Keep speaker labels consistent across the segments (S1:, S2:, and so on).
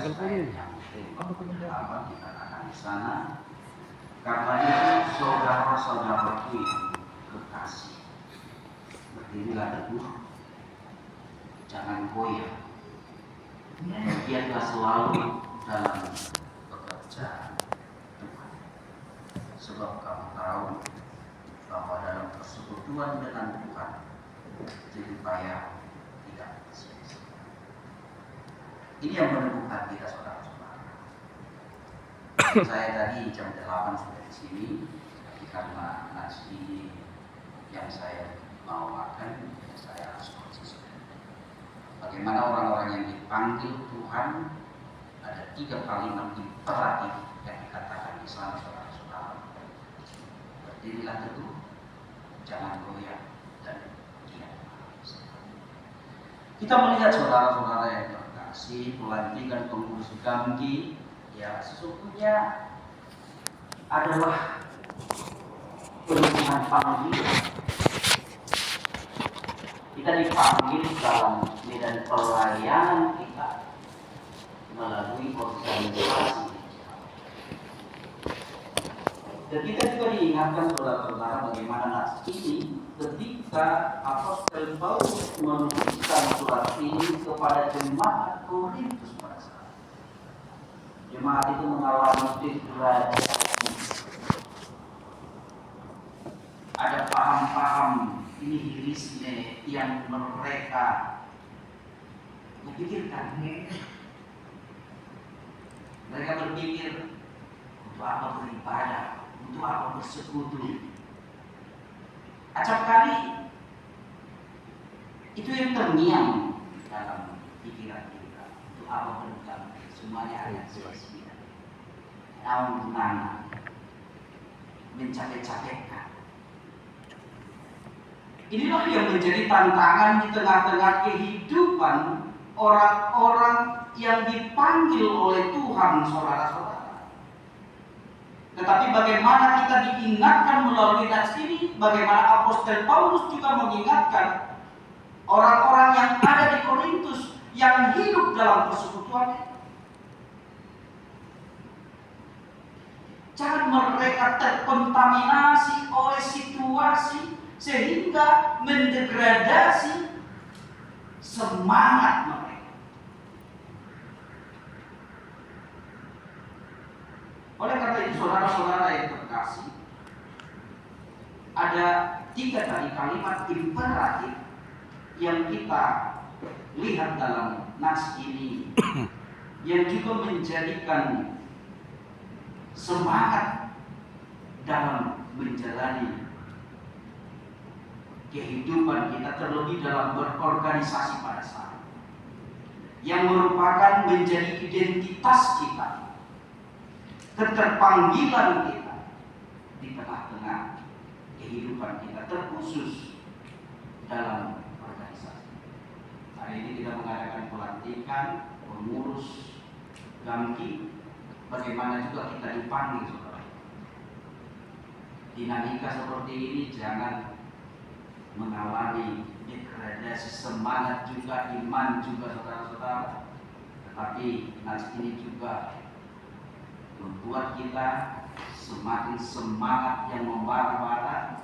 S1: saya yang dikatakan di sana. Karena itu saudara-saudaraku yang kekasih, berdirilah teguh, jangan goyah. Giatlah selalu dalam pekerjaan Tuhan, sebab kamu tahu bahwa dalam persekutuan dengan Tuhan jerih payah tidak sia-sia. Ini yang meneguhkan kita, saudara-saudara. Saya tadi jam 8 sudah di sini, tapi karena nasi yang saya mau makan, saya harus konsisten. Bagaimana orang-orang yang dipanggil Tuhan, ada 3 kalimat imperatif yang dikatakan di sana, saudara-saudara. Berdirilah teguh, jangan goyah, dan giatlah. Kita melihat saudara-saudara yang terkasih, pelantikan pengurus Gamki, ya sesungguhnya adalah penuhan panggilan. Kita dipanggil dalam medan pelayanan kita melalui organisasi. Dan kita juga diingatkan saudara-saudara bagaimana nas ini ketika Apostel Paulus menuliskan surat ini kepada jemaat Korintus pada saat jemaat itu mengalami degradasi. Ada paham-paham nihilisme yang mereka pikirkan. Mereka berpikir, untuk apa beribadah, untuk apa bersekutu. Acap kali itu yang terngiang dalam pikiran kita. Untuk apa beribadah, semuanya ada sia-sia. Namun mana mencapek-capekkan. Inilah yang menjadi tantangan di tengah-tengah kehidupan orang-orang yang dipanggil oleh Tuhan, saudara-saudara. Tetapi bagaimana kita diingatkan melalui nats ini, bagaimana Apostel Paulus juga mengingatkan orang-orang yang ada di Korintus yang hidup dalam persekutuan. Jangan mereka terkontaminasi oleh situasi sehingga mendegradasi semangat mereka. Oleh karena itu saudara-saudara yang terkasih, ada 3 tadi kalimat imperatif yang kita lihat dalam nas ini yang juga menjadikan semangat dalam menjalani kehidupan kita, terlebih dalam berorganisasi pada saat yang merupakan menjadi identitas kita, keterpanggilan kita di tengah-tengah kehidupan kita, terkhusus dalam organisasi. Hari ini kita mengadakan pelantikan pengurus Gamki. Bagaimana juga kita dipanggil, saudara. Dinamika seperti ini jangan mengalami degradasi semangat juga, iman juga, saudara-saudara. Tetapi nats ini juga membuat kita semakin semangat yang membara-bara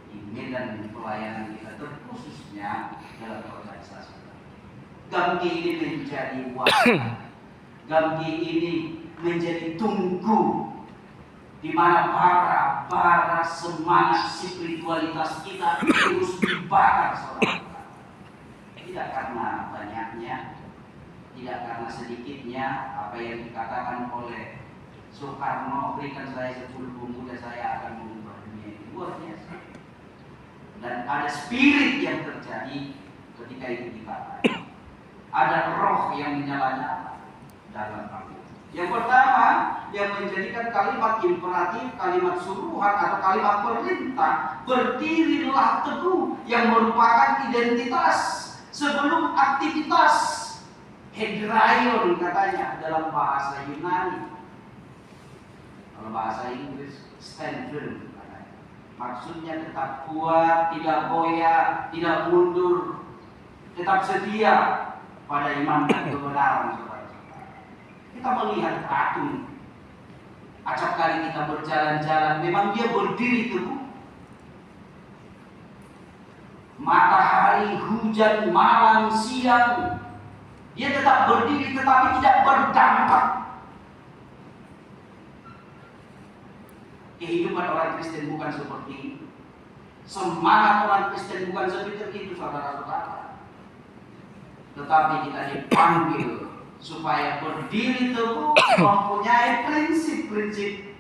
S1: di medan pelayanan kita, terkhususnya dalam organisasi. Gamki ini menjadi wadah. Gamki ini menjadi tungku di mana bara semangat spiritualitas kita terus dibakar, saudara. Tidak karena banyaknya, tidak karena sedikitnya. Apa yang dikatakan oleh Soekarno, berikan saya 10 bumbu dan saya akan mengubah dunia ini, luar biasa. Dan ada spirit yang terjadi ketika itu dikatakan. Ada roh yang menyala-nyala dalam kami. Yang pertama, yang menjadikan kalimat imperatif, kalimat suruhan atau kalimat perintah, berdirilah teguh, yang merupakan identitas sebelum aktivitas. Hedraion katanya dalam bahasa Yunani. Kalau bahasa Inggris, stand firm katanya. Maksudnya tetap kuat, tidak goyah, tidak mundur, tetap setia pada iman dan kebenaran. Kita melihat patung. Acap kali kita berjalan-jalan, memang dia berdiri teguh. Matahari, hujan, malam, siang, dia tetap berdiri tetapi tidak berdampak. Kehidupan orang Kristen bukan seperti itu. Semangat orang Kristen bukan seperti itu, saudara-saudara. Tetapi kita dipanggil supaya berdiri teguh, mempunyai prinsip-prinsip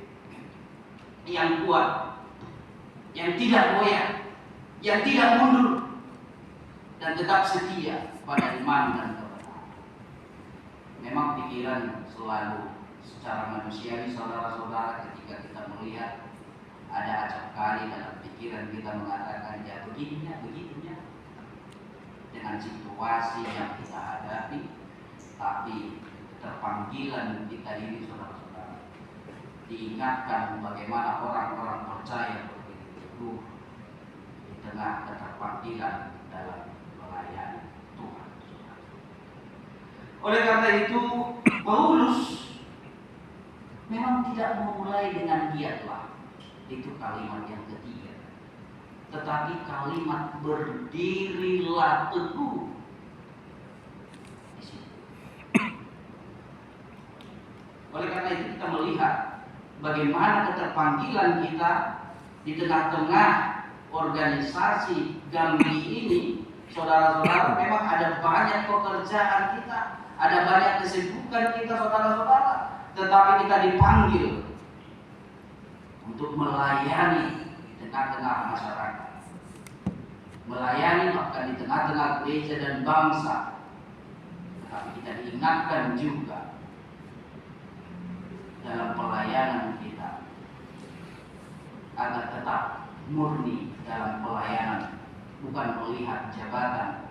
S1: yang kuat, yang tidak goyah, yang tidak mundur, dan tetap setia pada iman dan kebenaran. Memang pikiran selalu secara manusiawi, saudara-saudara, ketika kita melihat ada acap kali dalam pikiran kita mengatakan ya begininya, dengan situasi yang kita hadapi. Tapi terpanggilan kita ini, saudara-saudara, diingatkan bagaimana orang-orang percaya berdiri teguh di tengah keterpanggilan dalam melayani Tuhan. Oleh karena itu, Paulus memang tidak memulai dengan giatlah, itu kalimat yang ketiga, tetapi kalimat berdirilah teguh. Oleh karena itu kita melihat bagaimana keterpanggilan kita di tengah-tengah organisasi Gambi ini, saudara-saudara, memang ada banyak pekerjaan kita, ada banyak kesibukan kita, saudara-saudara, tetapi kita dipanggil untuk melayani di tengah-tengah masyarakat, melayani bahkan di tengah-tengah gereja dan bangsa. Tetapi kita diingatkan juga dalam pelayanan kita agar tetap murni dalam pelayanan, bukan melihat jabatan,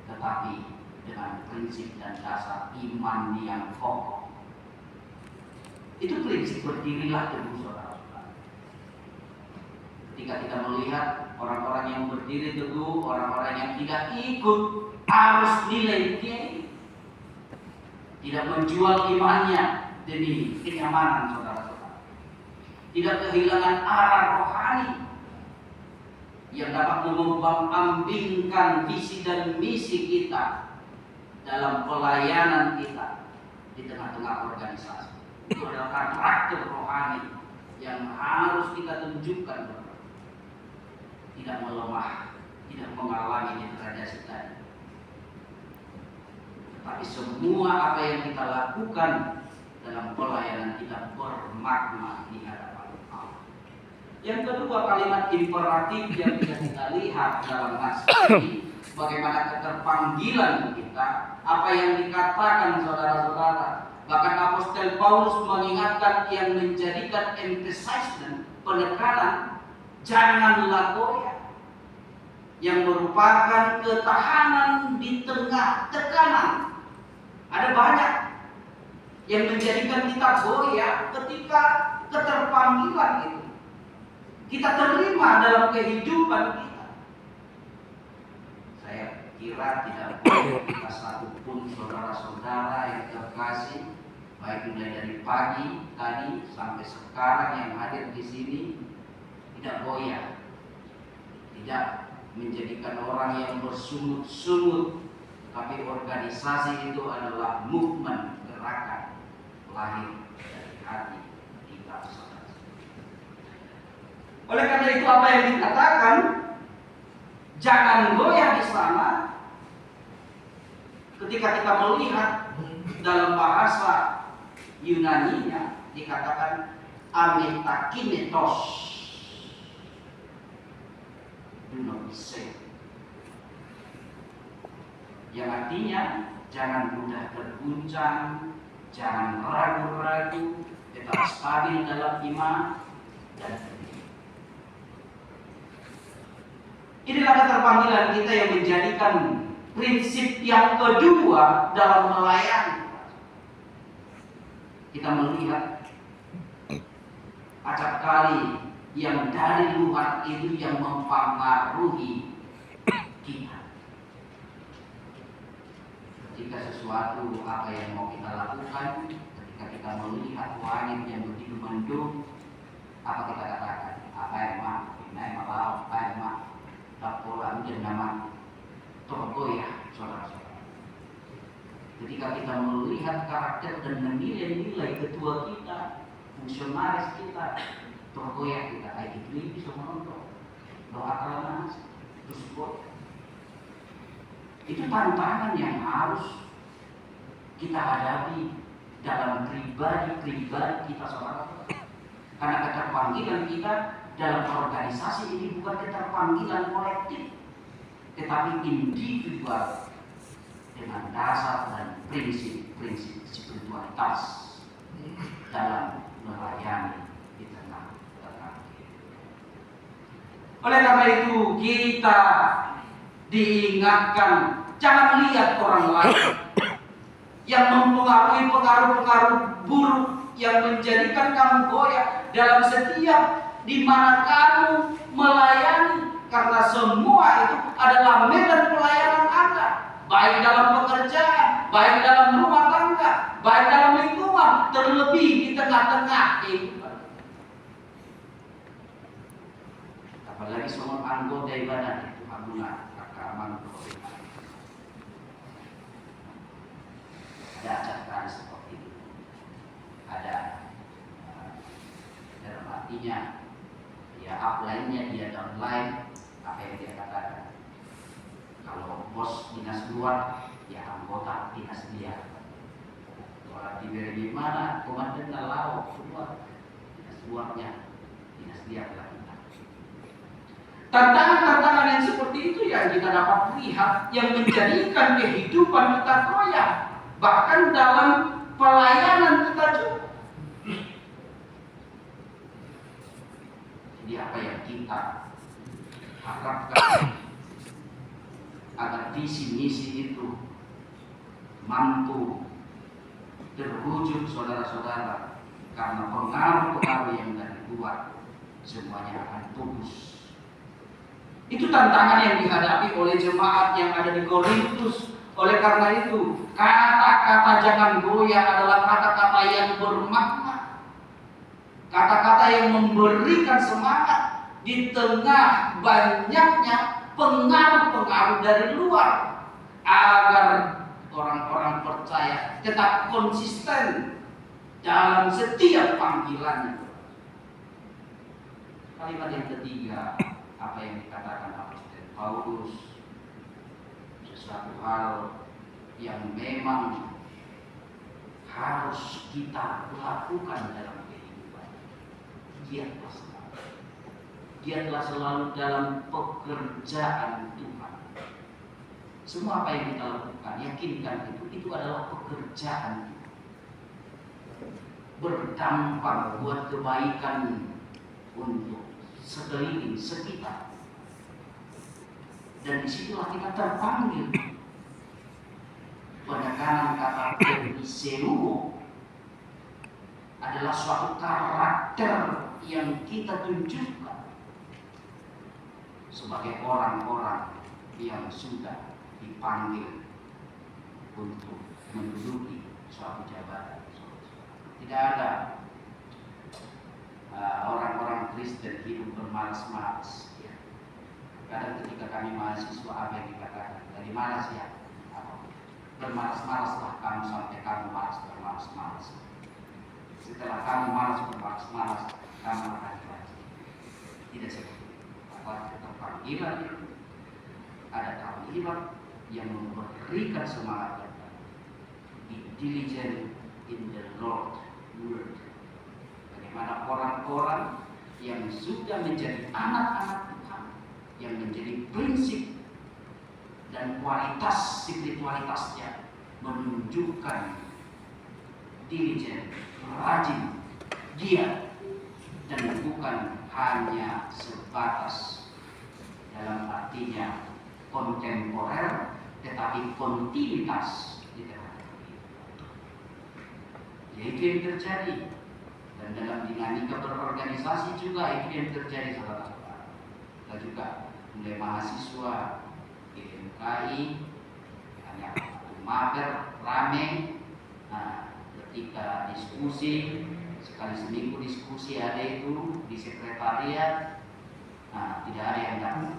S1: tetapi dengan prinsip dan dasar iman yang kokoh. Itu prinsip berdirilah teguh, saudara-saudara. Ketika kita melihat orang-orang yang berdiri teguh, orang-orang yang tidak ikut arus nilai dia, tidak menjual imannya demi kenyamanan, saudara-saudara, tidak kehilangan arah rohani yang dapat mengembang-ambingkan visi dan misi kita dalam pelayanan kita di tengah-tengah organisasi. Itu adalah karakter rohani yang harus kita tunjukkan, tidak melemah, tidak mengalami degradasi tadi. Tapi semua apa yang kita lakukan dalam pelayanan kita bermakna di hadapan Allah. Yang kedua, kalimat imperatif yang bisa kita lihat dalam naskah ini, bagaimana keterpanggilan kita, apa yang dikatakan, saudara-saudara. Bahkan Apostel Paulus mengingatkan yang menjadikan emphasizement, penekanan, janganlah goyah, yang merupakan ketahanan di tengah tekanan. Ada banyak yang menjadikan kita goyah ketika keterpanggilan itu kita terima dalam kehidupan kita. Saya kira tidak boleh kita satupun, saudara-saudara yang terkasih, baik mulai dari pagi tadi sampai sekarang yang hadir di sini, tidak goyah, tidak menjadikan orang yang bersungut-sungut. Tapi organisasi itu adalah movement, gerakan lahir dari hati kita. Oleh karena itu, apa yang dikatakan jangan goyah di sana, ketika kita melihat dalam bahasa Yunaninya dikatakan ametakinetos, do not be saved, yang artinya jangan mudah terguncang, jangan ragu-ragu, tetap stabil dalam iman dan inilah keterpanggilan kita yang menjadikan prinsip yang kedua dalam melayani. Kita melihat acap kali yang dari luar itu yang mempengaruhi kita. Ketika ketika sesuatu apa yang mau kita lakukan, ketika kita melihat langit yang begitu mendung, apa kita katakan? Apa yang mah? Ini mah apa yang mah? Tak pola menjadi nama tergoyah, saudara-saudara. Ketika kita melihat karakter dan nilai-nilai ketua kita, fungsionaris kita, tergoyah kita, itu bisa menonton. Doa kelamaan, terus goyah. Itu tantangan yang harus kita hadapi dalam pribadi kita, saudara. Karena keterpanggilan kita dalam organisasi ini bukan keterpanggilan kolektif, tetapi individual dengan dasar dan prinsip-prinsip spiritualitas dalam melayani di tengah-tengah. Oleh karena itu kita diingatkan jangan lihat orang lain yang mempengaruhi pengaruh-pengaruh buruk yang menjadikan kamu goyah dalam setiap di mana kamu melayani, karena semua itu adalah medan pelayanan Anda, baik dalam pekerjaan, baik dalam rumah tangga, baik dalam lingkungan, terlebih di tengah-tengah kehidupan. Apalagi semua anggota ibadah itu amunah rakaman berkomitmen. Ada catatan seperti itu. Ada dalam artinya ya upline-nya dia downline, apa yang dia katakan. Kalau bos dinas luar, ya anggota dinas dia. Kalau diberi di mana, komandan laut keluar, dinas luarnya, dinas dia adalah kita. Tantangan-tantangan yang seperti itu yang kita dapat lihat yang menjadikan kehidupan kita goyah, bahkan dalam pelayanan kita juga. Jadi apa yang kita harapkan agar visi misi itu mampu terwujud, saudara-saudara, karena pengaruh-pengaruh yang dari luar semuanya akan putus. Itu tantangan yang dihadapi oleh jemaat yang ada di Korintus. Oleh karena itu, kata-kata jangan goyah adalah kata-kata yang bermakna, kata-kata yang memberikan semangat di tengah banyaknya pengaruh-pengaruh dari luar, agar orang-orang percaya tetap konsisten dalam setiap panggilannya. Kalimat yang ketiga, apa yang dikatakan Apostel Paulus, sesuatu hal yang memang harus kita lakukan dalam kehidupan. Giatlah selalu dalam pekerjaan Tuhan. Semua apa yang kita lakukan, yakinkan itu adalah pekerjaan Tuhan. Berdampak buat kebaikan untuk sekeliling, sekitar. Dan disitulah kita terpanggil. Penekanan kata permiseuo adalah suatu karakter yang kita tunjukkan sebagai orang-orang yang sudah dipanggil untuk menduduki suatu jabatan. Tidak ada orang-orang Kristen hidup bermalas-malas. Ya. Kadang ketika kami mahasiswa, apa yang dikatakan? Dari malas ya? Bermalas-malaslah kamu sampai kamu malas bermalas-malas. Setelah kamu malas bermalas-malas, kamu akan dilanjut. Tidak seperti itu. Apalagi keterpanggilan itu ada kalimat yang memberikan semangat kita. Be diligent in the Lord word. Bagaimana orang-orang yang sudah menjadi anak-anak Tuhan, yang menjadi prinsip dan kualitas spiritualitasnya menunjukkan diligent, rajin, giat, dan bukan hanya sebatas dalam artinya kontemporer, tetapi kontinuitas di tengah kehidupan. Yaitu yang terjadi. Dan dalam dinamika berorganisasi juga itu yang terjadi, saudara-saudara. Kita juga mulai mahasiswa IMKI hanya mager, rame. Nah, ketika diskusi, sekali seminggu diskusi ada itu di sekretariat, nah tidak ada yang datang.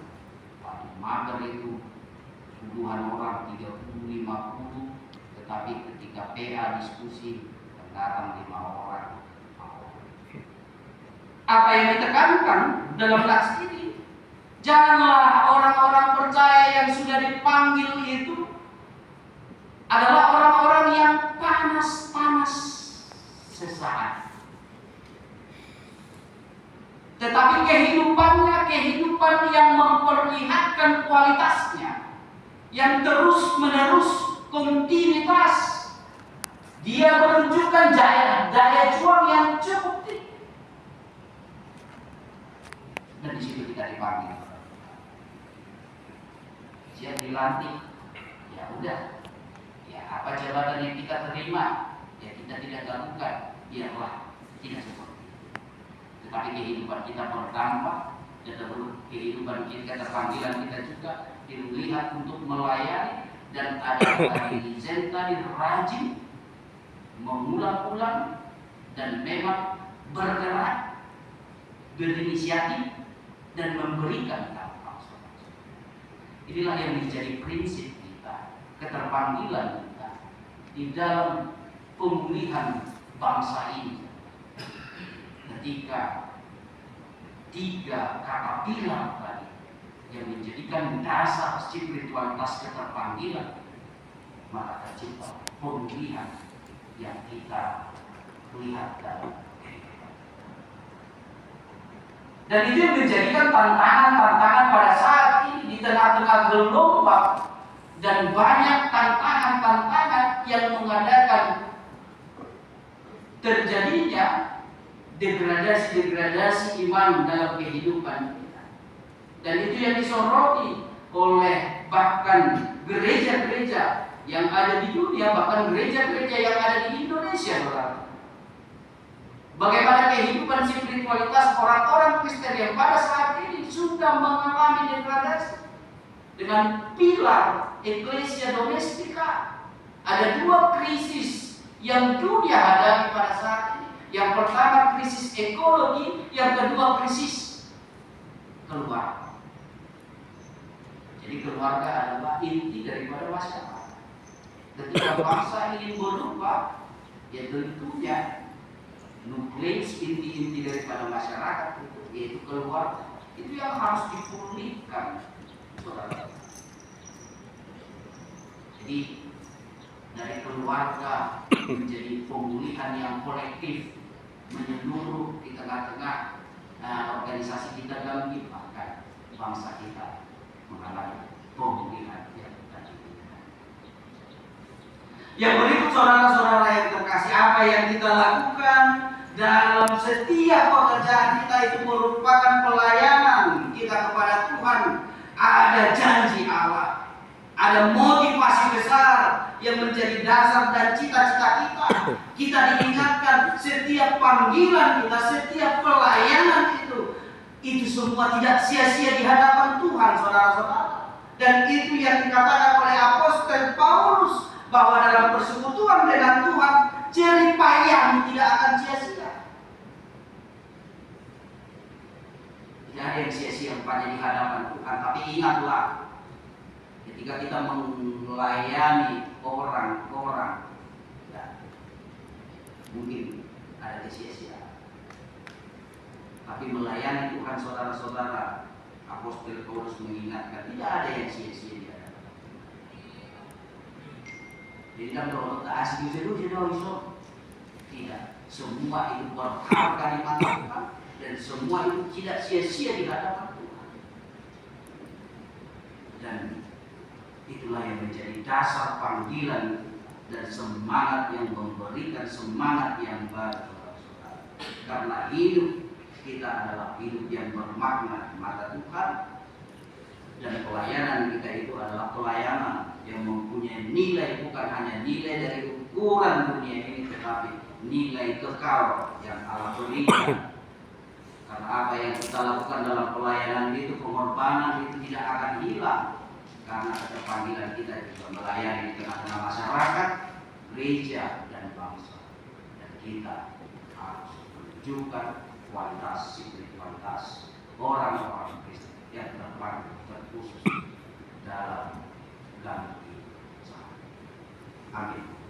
S1: Paling mager itu puluhan orang, 30, 50, tetapi ketika PA diskusi datang 5 orang. Apa yang ditekankan dalam nats ini? Janganlah orang-orang percaya yang sudah dipanggil itu adalah orang-orang yang panas-panas sesaat. Tetapi kehidupannya kehidupan yang memperlihatkan kualitasnya, yang terus-menerus kontinuitas. Dia menunjukkan daya juang yang cukup tinggi. Dan di situ kita dipanggil. Siap dilantik, ya udah. Ya apa jabatan yang kita terima, ya kita tidak lakukan, biarlah tidak seperti itu. Tetapi kehidupan kita bertambah, dan kehidupan kita, panggilan kita juga dilihat untuk melayani, dan ada tadi rajin, mengulang-ulang, dan memang bergerak, berinisiatif, dan memberikan dampak. Inilah yang menjadi prinsip kita, keterpanggilan kita di dalam pemulihan bangsa ini. Ketika 3 kata pilar tadi yang menjadikan dasar spiritualitas keterpanggilan, maka tercipta pemulihan yang kita lihat dalam kehidupan. Dan itu yang menjadikan tantangan-tantangan pada saat ini di tengah-tengah gelombang dan banyak tantangan-tantangan yang mengadakan terjadinya degradasi iman dalam kehidupan kita. Dan itu yang disoroti oleh bahkan gereja-gereja yang ada di dunia, bahkan gereja-gereja yang ada di Indonesia, saudara. Bagaimana kehidupan spiritualitas orang-orang Kristen yang pada saat ini sudah mengalami degradasi dengan pilar Ecclesia Domestika. Ada 2 krisis yang dunia hadapi pada saat ini. Yang pertama krisis ekologi, yang kedua krisis keluarga. Jadi keluarga adalah inti daripada masyarakat. Ketika bangsa ingin berubah, ya tentunya nukleus inti-inti daripada masyarakat itu, yaitu keluarga. Itu yang harus dipulihkan, saudara. Jadi dari keluarga menjadi pemulihan yang kolektif menyeluruh di tengah-tengah organisasi kita dalam bahkan bangsa kita mengalami pemulihan yang tadi. Yang berikut saudara-saudara yang terkasih, apa yang kita lakukan dalam setiap pekerjaan kita itu merupakan pelayanan kita kepada Tuhan. Ada janji Allah, ada motivasi besar yang menjadi dasar dan cita-cita kita. Kita diingatkan setiap panggilan kita, setiap pelayanan itu semua tidak sia-sia di hadapan Tuhan, saudara-saudara. Dan itu yang dikatakan oleh Apostel Paulus, bahwa dalam persekutuan dengan Tuhan, jerih payahmu tidak akan sia-sia. Tidak ada yang sia-sia pada di hadapan Tuhan. Tapi ingatlah, ketika kita melayani orang-orang, ya, mungkin ada kesia-siaan. Tapi melayani Tuhan, saudara-saudara, Apostel Paulus mengingatkan tidak ada yang sia-sia di hadapan. Jadi kan kalau kita asik itu tidak, semua itu berharga di mata Tuhan, dan semua itu tidak sia-sia di hadapan Tuhan. Dan itulah yang menjadi dasar panggilan dan semangat yang memberikan semangat yang baru, saudara-saudara. Karena hidup kita adalah hidup yang bermakna di mata Tuhan, dan pelayanan kita itu adalah pelayanan yang mempunyai nilai, bukan hanya nilai dari ukuran dunia ini, tetapi nilai kekal yang Allah berikan. Karena apa yang kita lakukan dalam pelayanan itu, pengorbanan itu tidak akan hilang. karena ada panggilan kita juga melayani di tengah-tengah masyarakat, gereja dan bangsa. Dan kita harus menunjukkan kualitas spiritualitas orang-orang Kristen yang terpanggil terkhusus dalam ganti zaman. Amin.